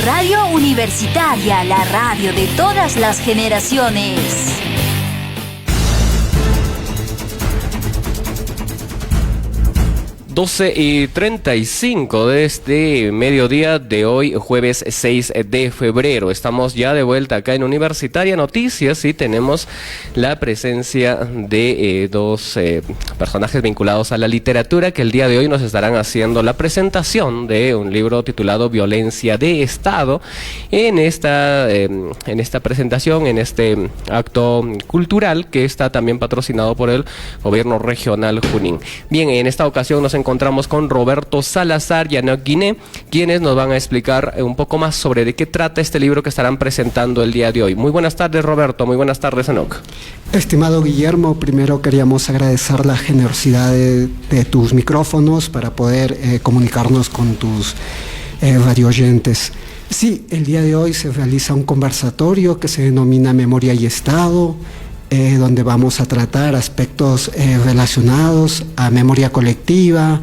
Radio Universitaria, la radio de todas las generaciones. 12:35 de este mediodía de hoy, jueves 6 de febrero. Estamos ya de vuelta acá en Universitaria Noticias y tenemos la presencia de dos personajes vinculados a la literatura que el día de hoy nos estarán haciendo la presentación de un libro titulado Violencia de Estado. En esta presentación, en este acto cultural que está también patrocinado por el Gobierno Regional Junín. Bien, en esta ocasión nos encontramos con Roberto Salazar y Anoc Guiné, quienes nos van a explicar un poco más sobre de qué trata este libro que estarán presentando el día de hoy. Muy buenas tardes, Roberto. Muy buenas tardes, Anoc. Estimado Guillermo, primero queríamos agradecer la generosidad de tus micrófonos para poder comunicarnos con tus radioyentes. Sí, el día de hoy se realiza un conversatorio que se denomina Memoria y Estado, donde vamos a tratar aspectos relacionados a memoria colectiva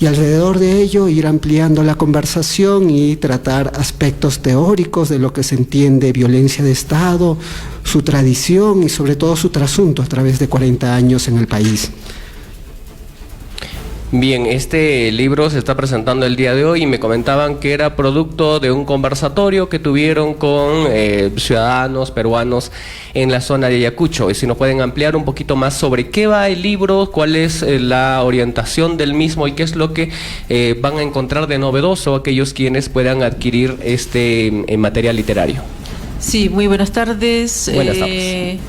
y alrededor de ello ir ampliando la conversación y tratar aspectos teóricos de lo que se entiende violencia de Estado, su tradición y sobre todo su trasunto a través de 40 años en el país. Bien, este libro se está presentando el día de hoy y me comentaban que era producto de un conversatorio que tuvieron con ciudadanos peruanos en la zona de Ayacucho. Y si nos pueden ampliar un poquito más sobre qué va el libro, cuál es la orientación del mismo y qué es lo que van a encontrar de novedoso aquellos quienes puedan adquirir este material literario. Sí, muy buenas tardes. Buenas tardes.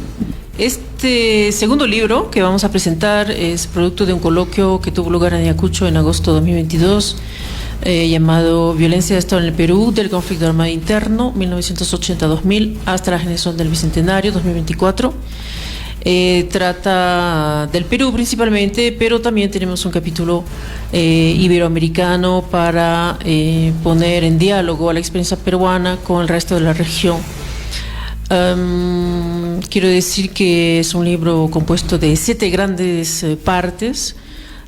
Este segundo libro que vamos a presentar es producto de un coloquio que tuvo lugar en Ayacucho en agosto de 2022, llamado Violencia de Estado en el Perú, del conflicto armado interno, 1980-2000, hasta la generación del Bicentenario, 2024. Trata del Perú principalmente, pero también tenemos un capítulo iberoamericano para poner en diálogo a la experiencia peruana con el resto de la región. Quiero decir que es un libro compuesto de 7 grandes partes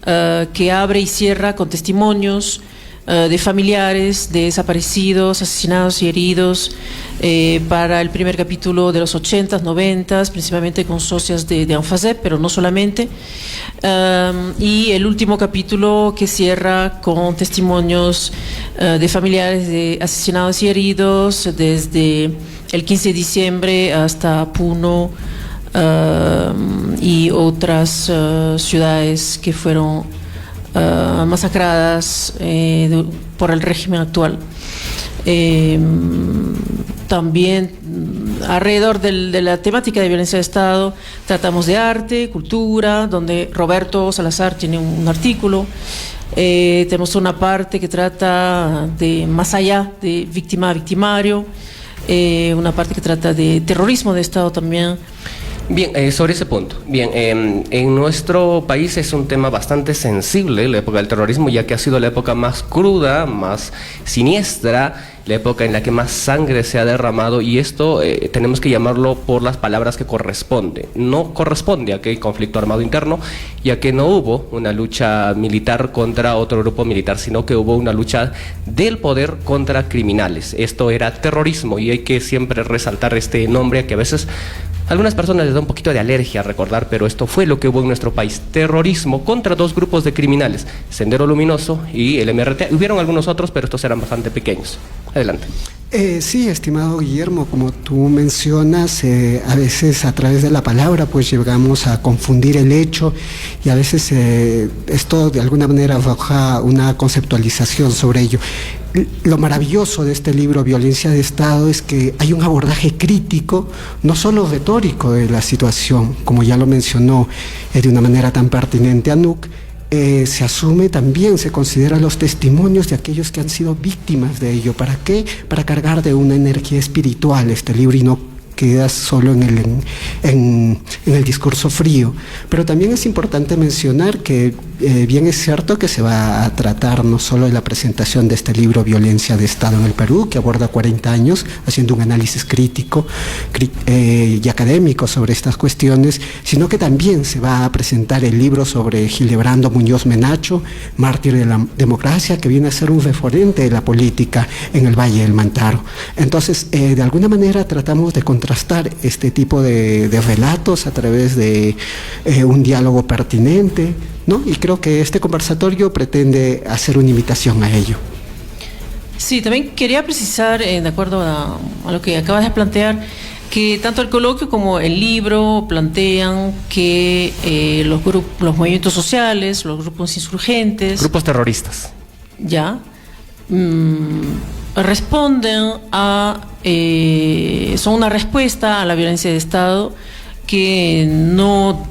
que abre y cierra con testimonios de familiares de desaparecidos, asesinados y heridos para el primer capítulo de los 80s, 90s, principalmente con socias de ANFASEP, pero no solamente, y el último capítulo que cierra con testimonios de familiares de asesinados y heridos desde el 15 de diciembre hasta Puno y otras ciudades que fueron masacradas por el régimen actual. También alrededor de la temática de violencia de Estado tratamos de arte, cultura, donde Roberto Salazar tiene un artículo. Tenemos una parte que trata de más allá de víctima a victimario, una parte que trata de terrorismo de Estado también. Bien, sobre ese punto. Bien, en nuestro país es un tema bastante sensible, la época del terrorismo, ya que ha sido la época más cruda, más siniestra, la época en la que más sangre se ha derramado, y esto tenemos que llamarlo por las palabras que corresponden. No corresponde a aquel conflicto armado interno, ya que no hubo una lucha militar contra otro grupo militar, sino que hubo una lucha del poder contra criminales. Esto era terrorismo y hay que siempre resaltar este nombre que a veces a algunas personas les da un poquito de alergia a recordar, pero esto fue lo que hubo en nuestro país. Terrorismo contra 2 grupos de criminales, Sendero Luminoso y el MRTA. Hubieron algunos otros, pero estos eran bastante pequeños. Adelante. Sí, estimado Guillermo, como tú mencionas, a veces a través de la palabra pues llegamos a confundir el hecho y a veces esto de alguna manera arroja una conceptualización sobre ello. Lo maravilloso de este libro, Violencia de Estado, es que hay un abordaje crítico, no solo retórico de la situación, como ya lo mencionó de una manera tan pertinente Anoc. Se asume también, se consideran los testimonios de aquellos que han sido víctimas de ello. ¿Para qué? Para cargar de una energía espiritual este libro y no adquiridas solo en el discurso frío. Pero también es importante mencionar que bien es cierto que se va a tratar no solo de la presentación de este libro Violencia de Estado en el Perú, que aborda 40 años, haciendo un análisis crítico y académico sobre estas cuestiones, sino que también se va a presentar el libro sobre Gilebrando Muñoz Menacho, Mártir de la Democracia, que viene a ser un referente de la política en el Valle del Mantaro. Entonces, de alguna manera tratamos de contrastar este tipo de relatos a través de un diálogo pertinente, ¿no? Y creo que este conversatorio pretende hacer una invitación a ello. Sí, también quería precisar, de acuerdo a lo que acabas de plantear, que tanto el coloquio como el libro plantean que los movimientos sociales, los grupos insurgentes... Grupos terroristas. Ya. Responden son una respuesta a la violencia de Estado que no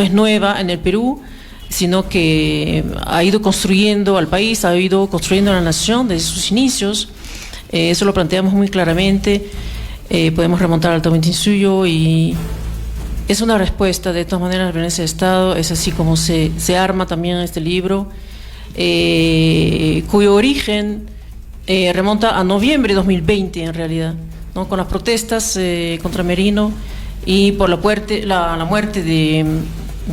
es nueva en el Perú, sino que ha ido construyendo al país, ha ido construyendo a la nación desde sus inicios. Eso lo planteamos muy claramente. Podemos remontar al Tahuantinsuyo y es una respuesta de todas maneras a la violencia de Estado. Es así como se arma también este libro, cuyo origen remonta a noviembre de 2020 en realidad, ¿no? Con las protestas contra Merino y por la muerte de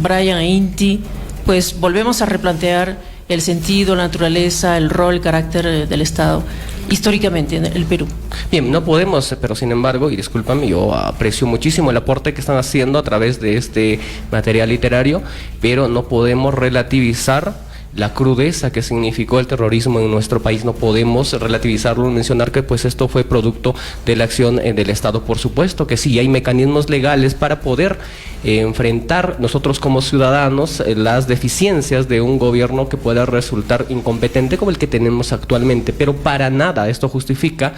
Brian Inti, pues volvemos a replantear el sentido, la naturaleza, el rol, el carácter del Estado históricamente en el Perú. Bien, no podemos, pero sin embargo, y discúlpame, yo aprecio muchísimo el aporte que están haciendo a través de este material literario, pero no podemos relativizar la crudeza que significó el terrorismo en nuestro país. No podemos relativizarlo, mencionar que pues esto fue producto de la acción del Estado. Por supuesto que sí, hay mecanismos legales para poder enfrentar nosotros como ciudadanos las deficiencias de un gobierno que pueda resultar incompetente como el que tenemos actualmente, pero para nada esto justifica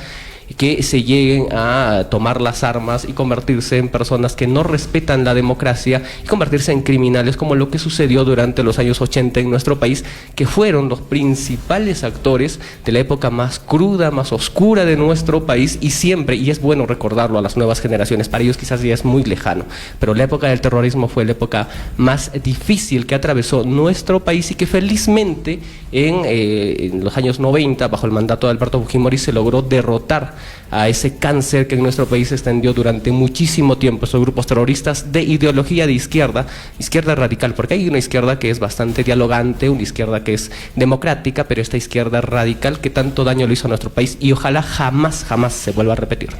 que se lleguen a tomar las armas y convertirse en personas que no respetan la democracia y convertirse en criminales, como lo que sucedió durante los años 80 en nuestro país, que fueron los principales actores de la época más cruda, más oscura de nuestro país. Y siempre, y es bueno recordarlo a las nuevas generaciones, para ellos quizás ya es muy lejano, pero la época del terrorismo fue la época más difícil que atravesó nuestro país y que felizmente en los años 90, bajo el mandato de Alberto Fujimori, se logró derrotar a ese cáncer que en nuestro país se extendió durante muchísimo tiempo. Estos grupos terroristas de ideología de izquierda radical, porque hay una izquierda que es bastante dialogante, una izquierda que es democrática, pero esta izquierda radical que tanto daño le hizo a nuestro país y ojalá jamás se vuelva a repetir.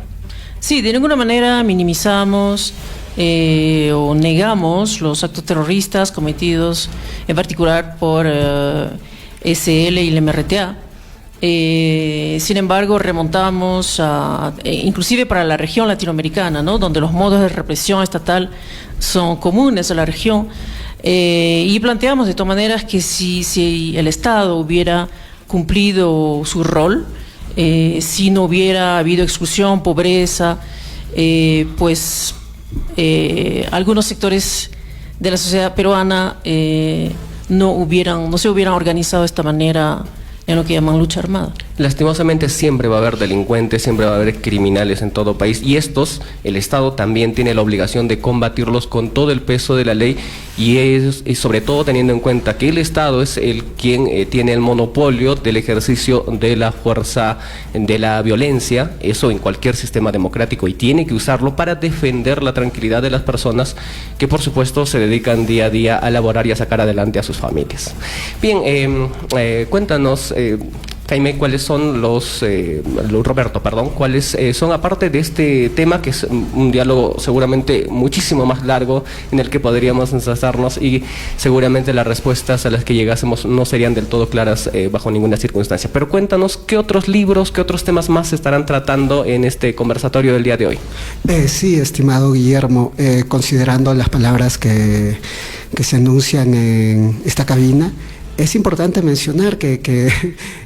Sí, de ninguna manera minimizamos o negamos los actos terroristas cometidos en particular por SL y el MRTA. Sin embargo, remontamos inclusive para la región latinoamericana, ¿no? Donde los modos de represión estatal son comunes a la región, y planteamos de todas maneras que si el Estado hubiera cumplido su rol, si no hubiera habido exclusión, pobreza, pues algunos sectores de la sociedad peruana no se hubieran organizado de esta manera en lo que llaman lucha armada. Lastimosamente siempre va a haber delincuentes, siempre va a haber criminales en todo país, y estos, el Estado también tiene la obligación de combatirlos con todo el peso de la ley, y sobre todo teniendo en cuenta que el Estado es quien tiene el monopolio del ejercicio de la fuerza, de la violencia, eso en cualquier sistema democrático, y tiene que usarlo para defender la tranquilidad de las personas que por supuesto se dedican día a día a laborar y a sacar adelante a sus familias. Bien, cuéntanos, Jaime, ¿cuáles son Roberto, cuáles son, aparte de este tema, que es un diálogo seguramente muchísimo más largo, en el que podríamos ensalzarnos y seguramente las respuestas a las que llegásemos no serían del todo claras bajo ninguna circunstancia? Pero cuéntanos, ¿qué otros libros, qué otros temas más se estarán tratando en este conversatorio del día de hoy? Sí, estimado Guillermo, considerando las palabras que se anuncian en esta cabina, es importante mencionar que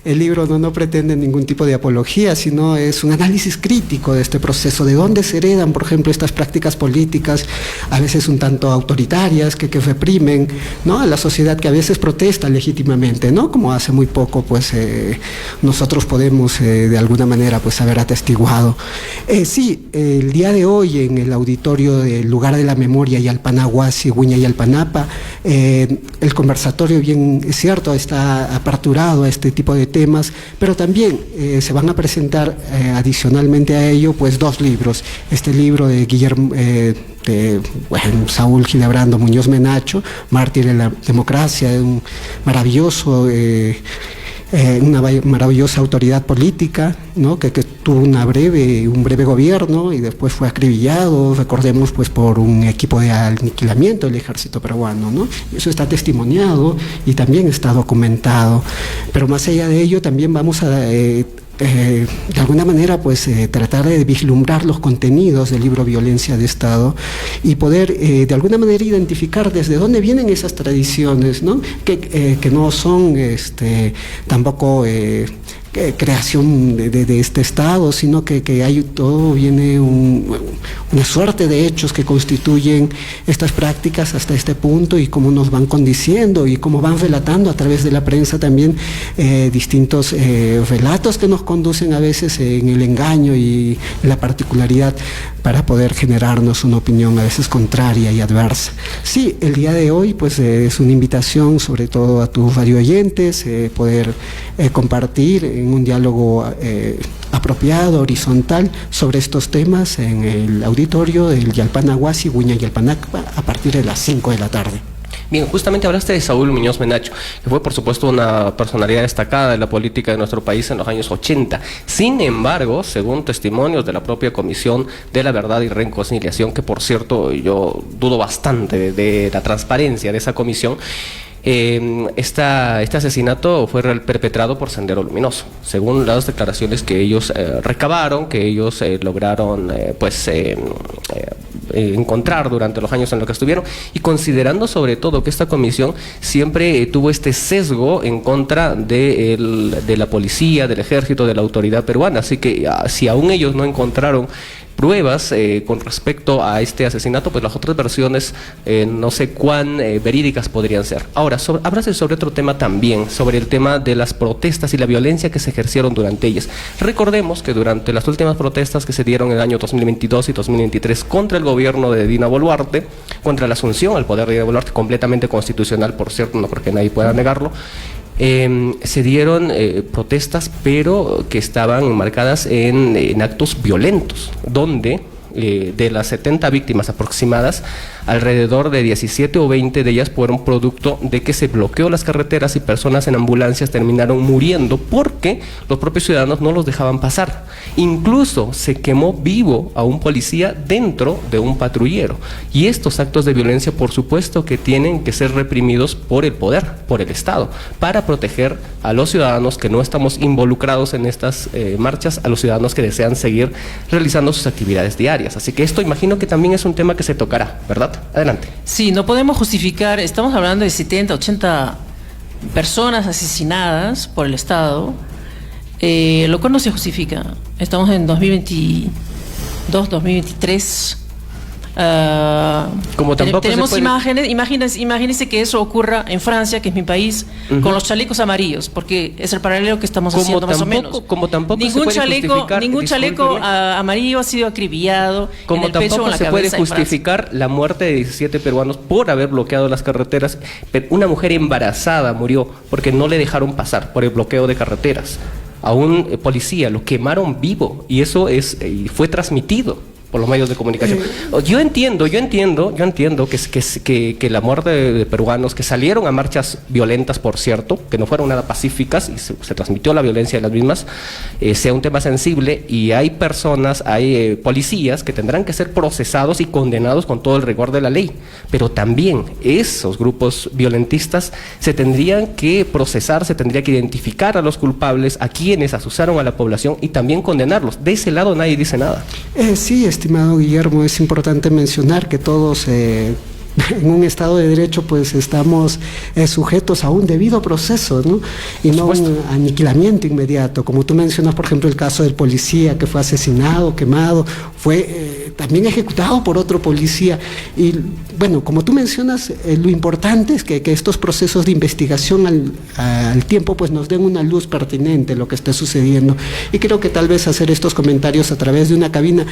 el libro no pretende ningún tipo de apología, sino es un análisis crítico de este proceso, de dónde se heredan, por ejemplo, estas prácticas políticas, a veces un tanto autoritarias, que reprimen, ¿no?, a la sociedad, que a veces protesta legítimamente, ¿no?, como hace muy poco, pues, nosotros podemos, de alguna manera, pues, haber atestiguado. Sí, el día de hoy, en el auditorio del Lugar de la Memoria, Yalpanahuasi, Huiña Yalpanapa, el conversatorio, bien es cierto, está aperturado a este tipo de temas, pero también se van a presentar adicionalmente a ello, pues, 2 libros. Este libro de Guillermo, Saúl Gilebrando Muñoz Menacho, Mártir de la Democracia, un maravilloso... una maravillosa autoridad política, ¿no?, que tuvo un breve gobierno y después fue acribillado, recordemos, pues, por un equipo de aniquilamiento del ejército peruano, ¿no? Eso está testimoniado y también está documentado. Pero más allá de ello, también vamos a de alguna manera, pues, tratar de vislumbrar los contenidos del libro Violencia de Estado y poder de alguna manera identificar desde dónde vienen esas tradiciones, ¿no?, que no son tampoco creación de este Estado, sino que hay todo, viene una suerte de hechos que constituyen estas prácticas hasta este punto, y cómo nos van condiciendo y cómo van relatando a través de la prensa también distintos relatos que nos conducen a veces en el engaño y la particularidad, para poder generarnos una opinión a veces contraria y adversa. Sí, el día de hoy, pues, es una invitación sobre todo a tus radioyentes, poder compartir en un diálogo apropiado, horizontal, sobre estos temas en el auditorio del Yalpanahuasi, Huiña Yalpanapa, a partir de las 5 de la tarde. Bien, justamente hablaste de Saúl Muñoz Menacho, que fue, por supuesto, una personalidad destacada de la política de nuestro país en los años 80. Sin embargo, según testimonios de la propia Comisión de la Verdad y Reconciliación, que, por cierto, yo dudo bastante de la transparencia de esa comisión, este asesinato fue perpetrado por Sendero Luminoso, según las declaraciones que ellos recabaron, que ellos lograron encontrar durante los años en los que estuvieron, y considerando sobre todo que esta comisión siempre tuvo este sesgo en contra de la policía, del ejército, de la autoridad peruana. Así que si aún ellos no encontraron pruebas con respecto a este asesinato, pues las otras versiones no sé cuán verídicas podrían ser. Ahora, háblase sobre otro tema también, sobre el tema de las protestas y la violencia que se ejercieron durante ellas. Recordemos que durante las últimas protestas que se dieron en el año 2022 y 2023 contra el gobierno de Dina Boluarte, contra la asunción al poder de Dina Boluarte, completamente constitucional, por cierto, no creo que nadie pueda negarlo, se dieron protestas, pero que estaban marcadas en actos violentos, donde de las 70 víctimas aproximadas, alrededor de 17 o 20 de ellas fueron producto de que se bloqueó las carreteras y personas en ambulancias terminaron muriendo porque los propios ciudadanos no los dejaban pasar. Incluso se quemó vivo a un policía dentro de un patrullero. Y estos actos de violencia, por supuesto, que tienen que ser reprimidos por el poder, por el Estado, para proteger a los ciudadanos que no estamos involucrados en estas marchas, a los ciudadanos que desean seguir realizando sus actividades diarias. Así que esto imagino que también es un tema que se tocará, ¿verdad? Adelante. Sí, no podemos justificar, estamos hablando de 70, 80 personas asesinadas por el Estado, lo cual no se justifica. Estamos en 2022, 2023. Como tampoco tenemos se puede... imagínense que eso ocurra en Francia, que es mi país, con los chalecos amarillos, porque es el paralelo que estamos haciendo más o menos. Como tampoco ningún chaleco amarillo ha sido acribillado como en el pecho o en la cabeza. Como tampoco se puede justificar la muerte de 17 peruanos por haber bloqueado las carreteras. Una mujer embarazada murió porque no le dejaron pasar por el bloqueo de carreteras. A un policía lo quemaron vivo y eso fue transmitido por los medios de comunicación. Yo entiendo que la muerte de peruanos que salieron a marchas violentas, por cierto, que no fueron nada pacíficas y se transmitió la violencia de las mismas, sea un tema sensible, y hay personas, hay policías que tendrán que ser procesados y condenados con todo el rigor de la ley, pero también esos grupos violentistas se tendrían que procesar, se tendría que identificar a los culpables, a quienes asusaron a la población, y también condenarlos. De ese lado nadie dice nada. Sí, estimado Guillermo, es importante mencionar que todos en un Estado de Derecho pues estamos sujetos a un debido proceso, ¿no? Y no un aniquilamiento inmediato. Como tú mencionas, por ejemplo, el caso del policía que fue asesinado, quemado, fue también ejecutado por otro policía. Y bueno, como tú mencionas, lo importante es que estos procesos de investigación al tiempo pues nos den una luz pertinente a lo que esté sucediendo. Y creo que tal vez hacer estos comentarios a través de una cabina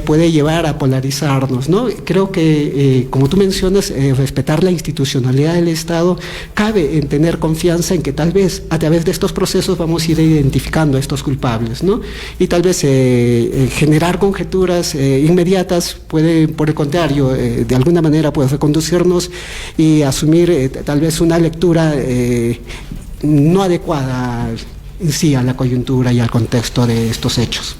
puede llevar a polarizarnos, ¿no? Creo que, como tú mencionas, respetar la institucionalidad del Estado, cabe en tener confianza en que tal vez a través de estos procesos vamos a ir identificando a estos culpables, ¿no? Y tal vez generar conjeturas inmediatas puede, por el contrario, de alguna manera puede reconducirnos y asumir tal vez una lectura no adecuada en sí a la coyuntura y al contexto de estos hechos.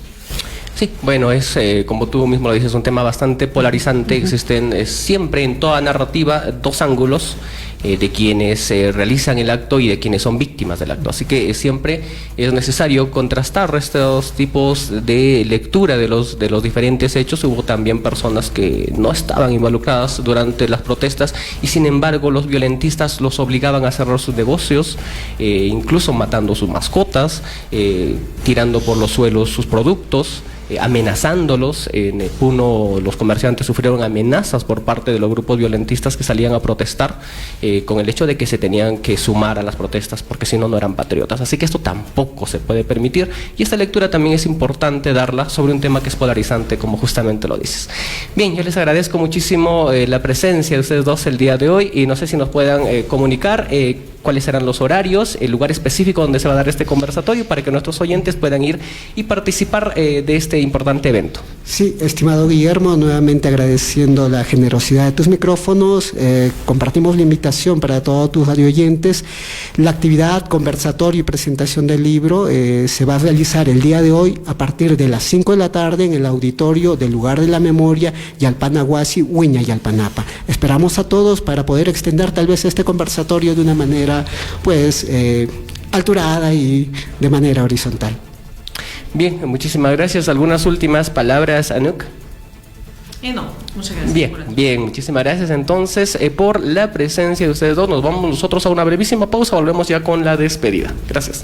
Sí, bueno, es como tú mismo lo dices, un tema bastante polarizante. Existen siempre en toda narrativa dos ángulos de quienes realizan el acto y de quienes son víctimas del acto. Así que siempre es necesario contrastar estos tipos de lectura de los diferentes hechos. Hubo también personas que no estaban involucradas durante las protestas y sin embargo los violentistas los obligaban a cerrar sus negocios, incluso matando sus mascotas, tirando por los suelos sus productos, amenazándolos. En Puno los comerciantes sufrieron amenazas por parte de los grupos violentistas que salían a protestar con el hecho de que se tenían que sumar a las protestas porque si no, no eran patriotas. Así que esto tampoco se puede permitir y esta lectura también es importante darla sobre un tema que es polarizante, como justamente lo dices. Bien, yo les agradezco muchísimo la presencia de ustedes dos el día de hoy y no sé si nos puedan comunicar cuáles serán los horarios, el lugar específico donde se va a dar este conversatorio para que nuestros oyentes puedan ir y participar de este importante evento. Sí, estimado Guillermo, nuevamente agradeciendo la generosidad de tus micrófonos, compartimos la invitación para todos tus radioyentes. La actividad, conversatorio y presentación del libro se va a realizar el día de hoy a partir de las 5 de la tarde en el auditorio del Lugar de la Memoria, Yalpanahuasi, Huiña, Yalpanapa. Esperamos a todos para poder extender tal vez este conversatorio de una manera pues alturada y de manera horizontal. Bien, muchísimas gracias. ¿Algunas últimas palabras, Anouk? No, muchas gracias. Bien, muchísimas gracias entonces por la presencia de ustedes dos. Nos vamos nosotros a una brevísima pausa, volvemos ya con la despedida. Gracias.